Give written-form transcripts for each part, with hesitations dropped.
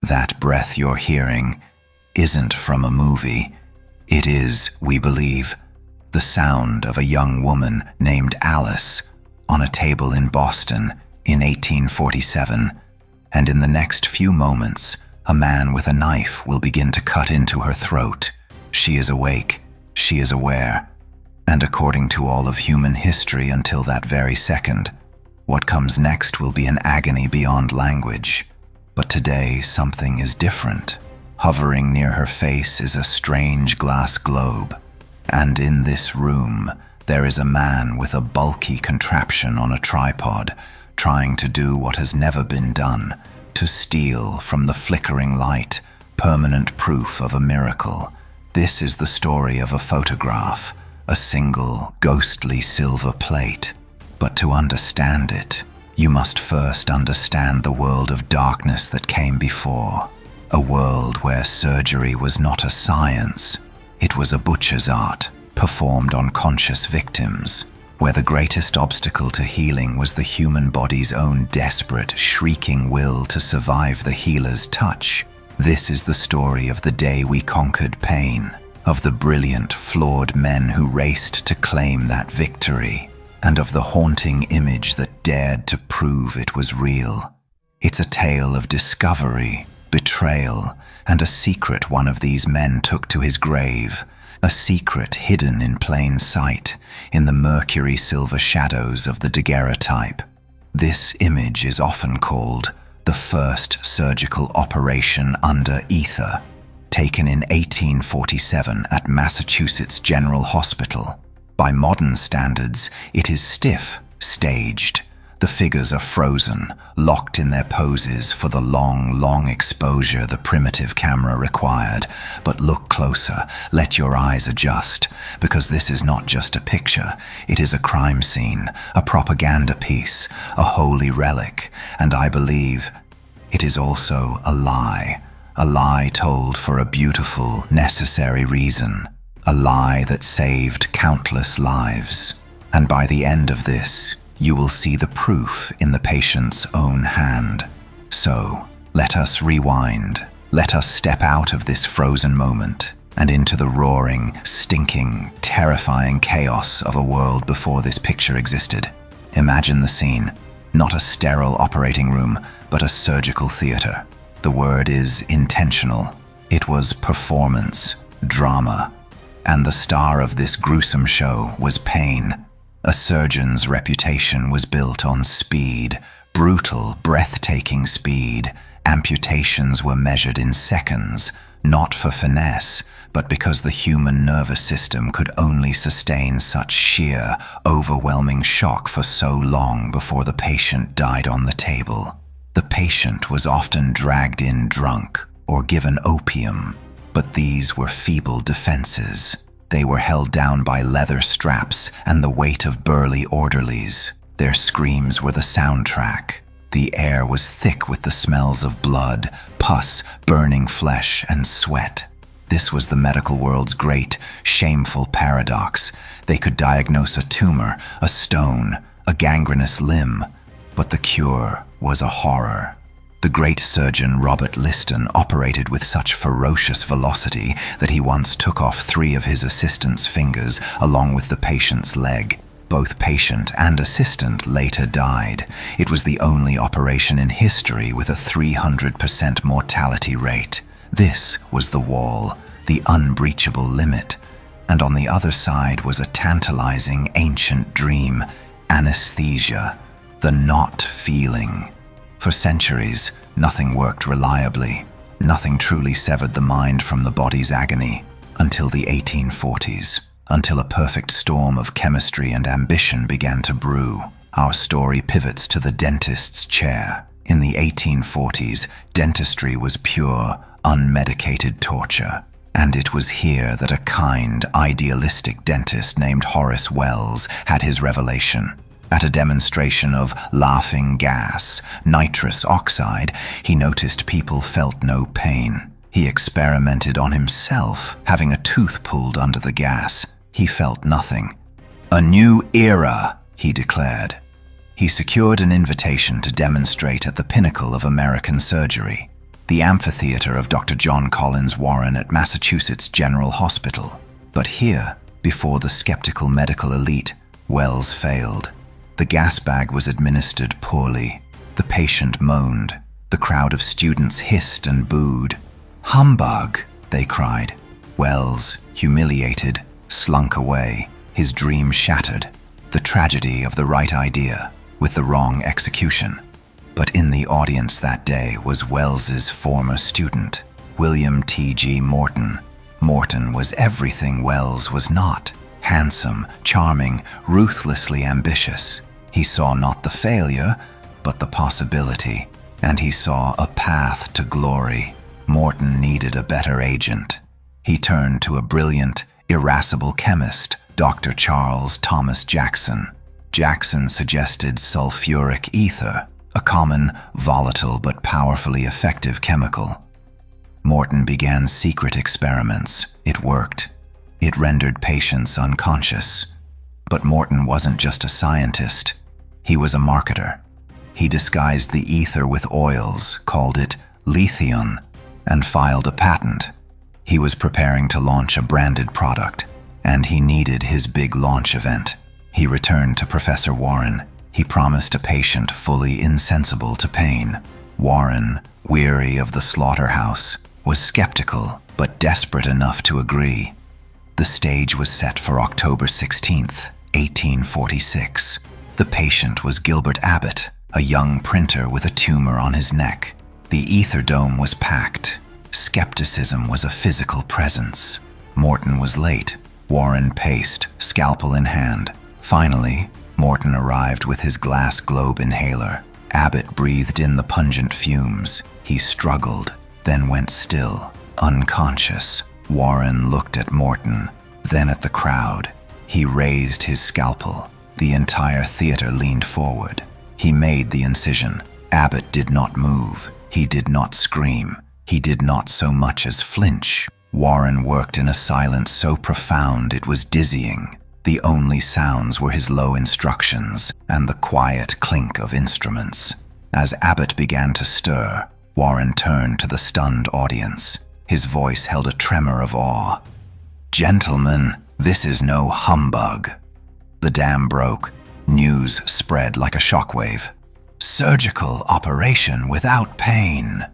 That breath you're hearing isn't from a movie. It is, we believe, the sound of a young woman named Alice on a table in Boston in 1847. And in the next few moments, a man with a knife will begin to cut into her throat. She is awake, she is aware, and according to all of human history until that very second, what comes next will be an agony beyond language. But today, something is different. Hovering near her face is a strange glass globe, and in this room, there is a man with a bulky contraption on a tripod, trying to do what has never been done, to steal from the flickering light permanent proof of a miracle. This is the story of a photograph, a single, ghostly silver plate. But to understand it, you must first understand the world of darkness that came before. A world where surgery was not a science, it was a butcher's art, performed on conscious victims, where the greatest obstacle to healing was the human body's own desperate, shrieking will to survive the healer's touch. This is the story of the day we conquered pain, of the brilliant, flawed men who raced to claim that victory, and of the haunting image that dared to prove it was real. It's a tale of discovery, betrayal, and a secret one of these men took to his grave, a secret hidden in plain sight in the mercury silver shadows of the daguerreotype. This image is often called the first surgical operation under ether, taken in 1847 at Massachusetts General Hospital. By modern standards, it is stiff, staged. The figures are frozen, locked in their poses for the long exposure the primitive camera required. But look closer, let your eyes adjust, because this is not just a picture, it is a crime scene, a propaganda piece, a holy relic, and I believe it is also a lie told for a beautiful, necessary reason, a lie that saved countless lives. And by the end of this, you will see the proof in the patient's own hand. So, let us rewind. Let us step out of this frozen moment and into the roaring, stinking, terrifying chaos of a world before this picture existed. Imagine the scene. Not a sterile operating room, but a surgical theater. The word is intentional. It was performance, drama. And the star of this gruesome show was pain. A surgeon's reputation was built on speed, brutal, breathtaking speed. Amputations were measured in seconds, not for finesse, but because the human nervous system could only sustain such sheer, overwhelming shock for so long before the patient died on the table. The patient was often dragged in drunk or given opium, but these were feeble defenses. They were held down by leather straps and the weight of burly orderlies. Their screams were the soundtrack. The air was thick with the smells of blood, pus, burning flesh, and sweat. This was the medical world's great, shameful paradox. They could diagnose a tumor, a stone, a gangrenous limb, but the cure was a horror. The great surgeon Robert Liston operated with such ferocious velocity that he once took off 3 of his assistant's fingers along with the patient's leg. Both patient and assistant later died. It was the only operation in history with a 300% mortality rate. This was the wall, the unbreachable limit. And on the other side was a tantalizing ancient dream, anesthesia, the not feeling. For centuries, nothing worked reliably. Nothing truly severed the mind from the body's agony until the 1840s, until a perfect storm of chemistry and ambition began to brew. Our story pivots to the dentist's chair. In the 1840s, dentistry was pure, unmedicated torture. And it was here that a kind, idealistic dentist named Horace Wells had his revelation. At a demonstration of laughing gas, nitrous oxide, he noticed people felt no pain. He experimented on himself, having a tooth pulled under the gas. He felt nothing. "A new era," he declared. He secured an invitation to demonstrate at the pinnacle of American surgery. the amphitheater of Dr. John Collins Warren at Massachusetts General Hospital. But here, before the skeptical medical elite, Wells failed. The gas bag was administered poorly. The patient moaned. The crowd of students hissed and booed. "Humbug!" they cried. Wells, humiliated, slunk away, his dream shattered. The tragedy of the right idea with the wrong execution. But in the audience that day was Wells's former student, William T.G. Morton. Morton was everything Wells was not: handsome, charming, ruthlessly ambitious. He saw not the failure, but the possibility, and he saw a path to glory. Morton needed a better agent. He turned to a brilliant, irascible chemist, Dr. Charles Thomas Jackson. Jackson suggested sulfuric ether, a common, volatile but powerfully effective chemical. Morton began secret experiments. It worked. It rendered patients unconscious. But Morton wasn't just a scientist. He was a marketer. He disguised the ether with oils, called it lithium, and filed a patent. He was preparing to launch a branded product, and he needed his big launch event. He returned to Professor Warren. He promised a patient fully insensible to pain. Warren, weary of the slaughterhouse, was skeptical but desperate enough to agree. The stage was set for October 16th, 1846. The patient was Gilbert Abbott, a young printer with a tumor on his neck. The ether dome was packed. Skepticism was a physical presence. Morton was late. Warren paced, scalpel in hand. Finally, Morton arrived with his glass globe inhaler. Abbott breathed in the pungent fumes. He struggled, then went still, unconscious. Warren looked at Morton, then at the crowd. He raised his scalpel. The entire theater leaned forward. He made the incision. Abbott did not move. He did not scream. He did not so much as flinch. Warren worked in a silence so profound it was dizzying. The only sounds were his low instructions and the quiet clink of instruments. As Abbott began to stir, Warren turned to the stunned audience. His voice held a tremor of awe. "Gentlemen, this is no humbug." The dam broke. News spread like a shockwave. "Surgical operation without pain."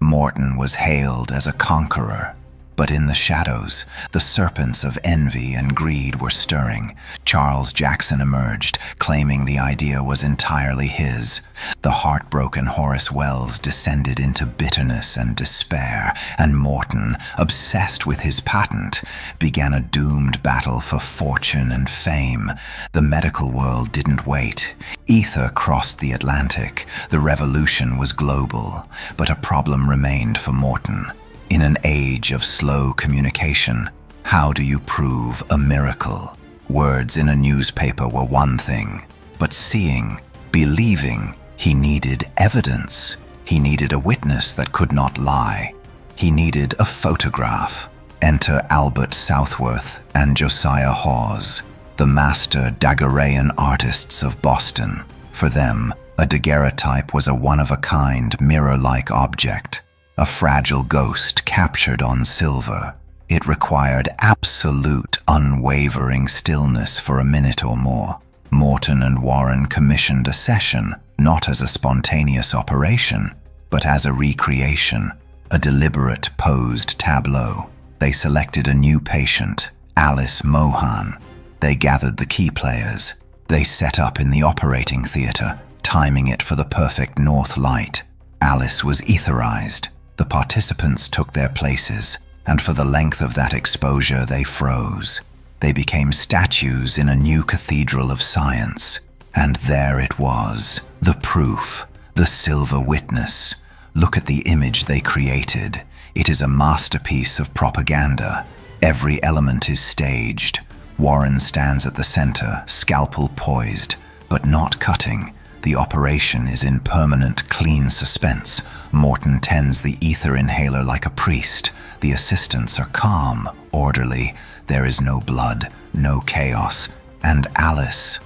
Morton was hailed as a conqueror. But in the shadows, the serpents of envy and greed were stirring. Charles Jackson emerged, claiming the idea was entirely his. The heartbroken Horace Wells descended into bitterness and despair, and Morton, obsessed with his patent, began a doomed battle for fortune and fame. The medical world didn't wait. Ether crossed the Atlantic. The revolution was global, but a problem remained for Morton. In an age of slow communication, how do you prove a miracle? Words in a newspaper were one thing, but seeing, believing, he needed evidence. He needed a witness that could not lie. He needed a photograph. Enter Albert Southworth and Josiah Hawes, the master daguerrean artists of Boston. For them, a daguerreotype was a one-of-a-kind, mirror-like object. A fragile ghost captured on silver. It required absolute, unwavering stillness for a minute or more. Morton and Warren commissioned a session, not as a spontaneous operation, but as a recreation, a deliberate posed tableau. They selected a new patient, Alice Mohan. They gathered the key players. They set up in the operating theater, timing it for the perfect north light. Alice was etherized. The participants took their places, and for the length of that exposure they froze. They became statues in a new cathedral of science. And there it was, the proof, the silver witness. Look at the image they created. It is a masterpiece of propaganda. Every element is staged. Warren stands at the center, scalpel poised, but not cutting. The operation is in permanent, clean suspense. Morton tends the ether inhaler like a priest. The assistants are calm, orderly. There is no blood, no chaos. And Alice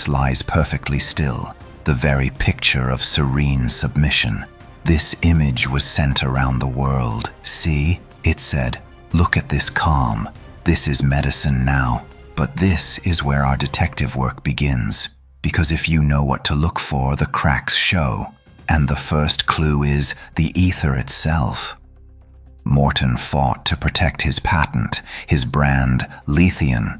lies perfectly still, the very picture of serene submission. This image was sent around the world. "See," it said, "look at this calm. This is medicine now." But this is where our detective work begins. Because if you know what to look for, the cracks show. And the first clue is the ether itself. Morton fought to protect his patent, his brand, Lithium.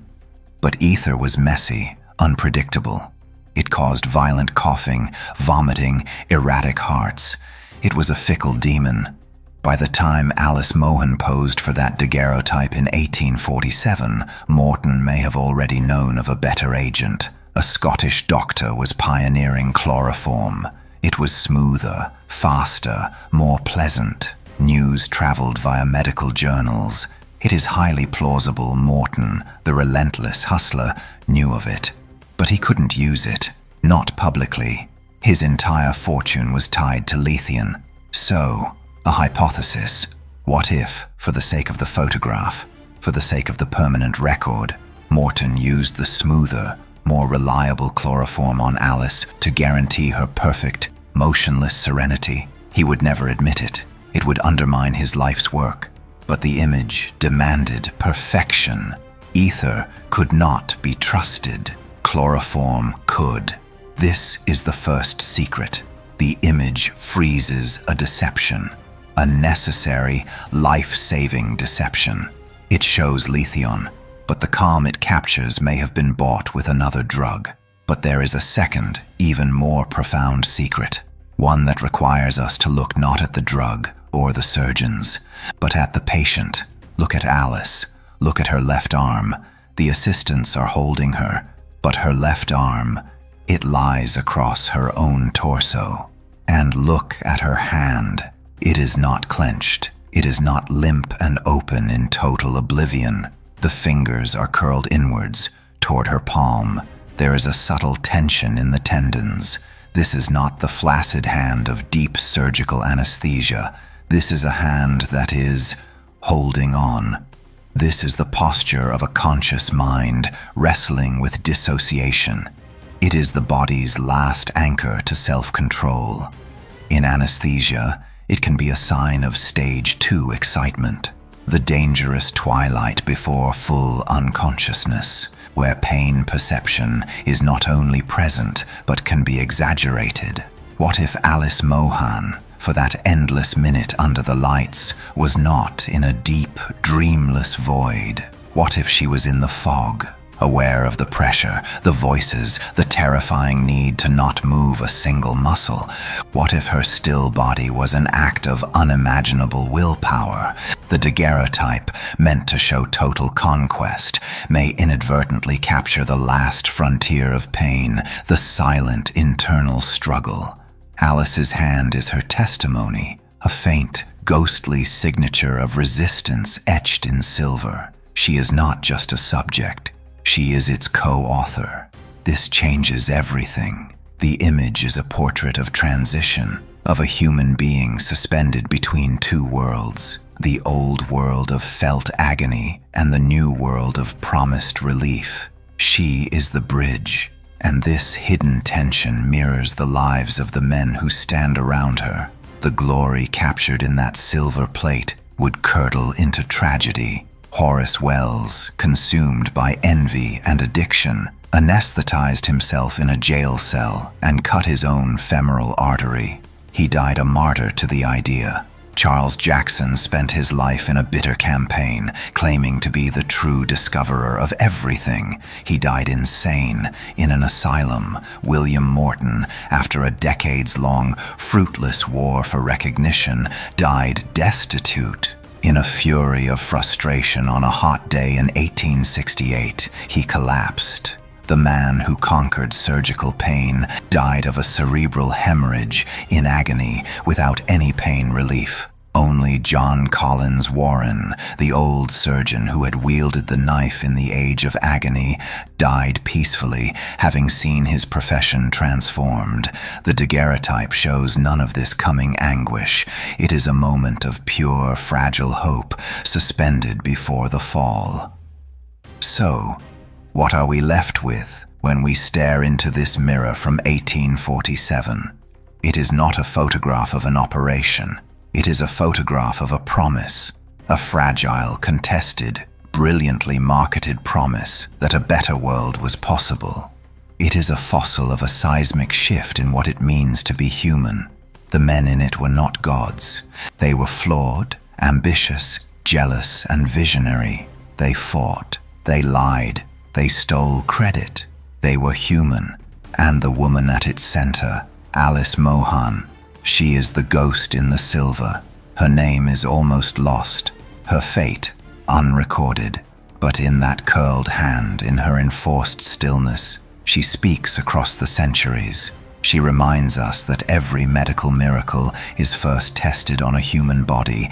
But ether was messy, unpredictable. It caused violent coughing, vomiting, erratic hearts. It was a fickle demon. By the time Alice Mohan posed for that daguerreotype in 1847, Morton may have already known of a better agent. A Scottish doctor was pioneering chloroform. It was smoother, faster, more pleasant. News traveled via medical journals. It is highly plausible Morton, the relentless hustler, knew of it. But he couldn't use it, not publicly. His entire fortune was tied to Lithium. So, a hypothesis. What if, for the sake of the photograph, for the sake of the permanent record, Morton used the smoother, more reliable chloroform on Alice to guarantee her perfect, motionless serenity? He would never admit it. It would undermine his life's work. But the image demanded perfection. Ether could not be trusted. Chloroform could. This is the first secret. The image freezes a deception. A necessary, life-saving deception. It shows Lithium, but the calm it captures may have been bought with another drug. But there is a second, even more profound secret. One that requires us to look not at the drug or the surgeons, but at the patient. Look at Alice. Look at her left arm. The assistants are holding her, but her left arm, it lies across her own torso. And look at her hand. It is not clenched. It is not limp and open in total oblivion. The fingers are curled inwards, toward her palm. There is a subtle tension in the tendons. This is not the flaccid hand of deep surgical anesthesia. This is a hand that is holding on. This is the posture of a conscious mind wrestling with dissociation. It is the body's last anchor to self-control. In anesthesia, it can be a sign of stage 2 excitement, the dangerous twilight before full unconsciousness, where pain perception is not only present but can be exaggerated. What if Alice Mohan, for that endless minute under the lights, was not in a deep, dreamless void? What if she was in the fog, aware of the pressure, the voices, the terrifying need to not move a single muscle? What if her still body was an act of unimaginable willpower? The daguerreotype, meant to show total conquest, may inadvertently capture the last frontier of pain, the silent internal struggle. Alice's hand is her testimony, a faint, ghostly signature of resistance etched in silver. She is not just a subject. She is its co-author. This changes everything. The image is a portrait of transition, of a human being suspended between two worlds, the old world of felt agony and the new world of promised relief. She is the bridge, and this hidden tension mirrors the lives of the men who stand around her. The glory captured in that silver plate would curdle into tragedy. Horace Wells, consumed by envy and addiction, anesthetized himself in a jail cell and cut his own femoral artery. He died a martyr to the idea. Charles Jackson spent his life in a bitter campaign, claiming to be the true discoverer of everything. He died insane in an asylum. William Morton, after a decades-long, fruitless war for recognition, died destitute. In a fury of frustration on a hot day in 1868, he collapsed. The man who conquered surgical pain died of a cerebral hemorrhage in agony without any pain relief. Only John Collins Warren, the old surgeon who had wielded the knife in the age of agony, died peacefully, having seen his profession transformed. The daguerreotype shows none of this coming anguish. It is a moment of pure, fragile hope, suspended before the fall. So, what are we left with when we stare into this mirror from 1847? It is not a photograph of an operation. It is a photograph of a promise, a fragile, contested, brilliantly marketed promise that a better world was possible. It is a fossil of a seismic shift in what it means to be human. The men in it were not gods. They were flawed, ambitious, jealous, and visionary. They fought, they lied, they stole credit. They were human, and the woman at its center, Alice Mohan. She is the ghost in the silver. Her name is almost lost, her fate unrecorded. But in that curled hand, in her enforced stillness, she speaks across the centuries. She reminds us that every medical miracle is first tested on a human body,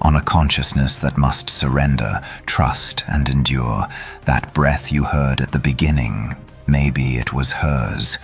on a consciousness that must surrender, trust, and endure. That breath you heard at the beginning, maybe it was hers.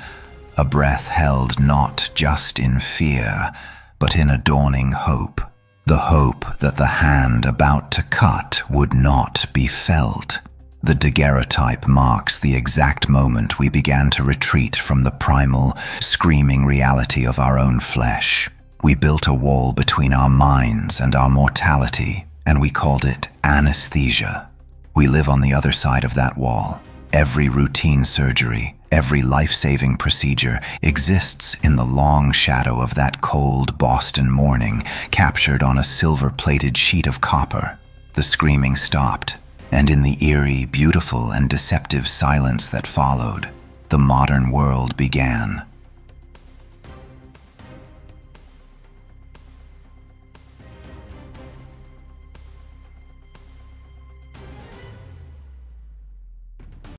A breath held not just in fear, but in a dawning hope. The hope that the hand about to cut would not be felt. The daguerreotype marks the exact moment we began to retreat from the primal, screaming reality of our own flesh. We built a wall between our minds and our mortality, and we called it anesthesia. We live on the other side of that wall. Every routine surgery, every life-saving procedure exists in the long shadow of that cold Boston morning, captured on a silver-plated sheet of copper. The screaming stopped, and in the eerie, beautiful, and deceptive silence that followed, the modern world began.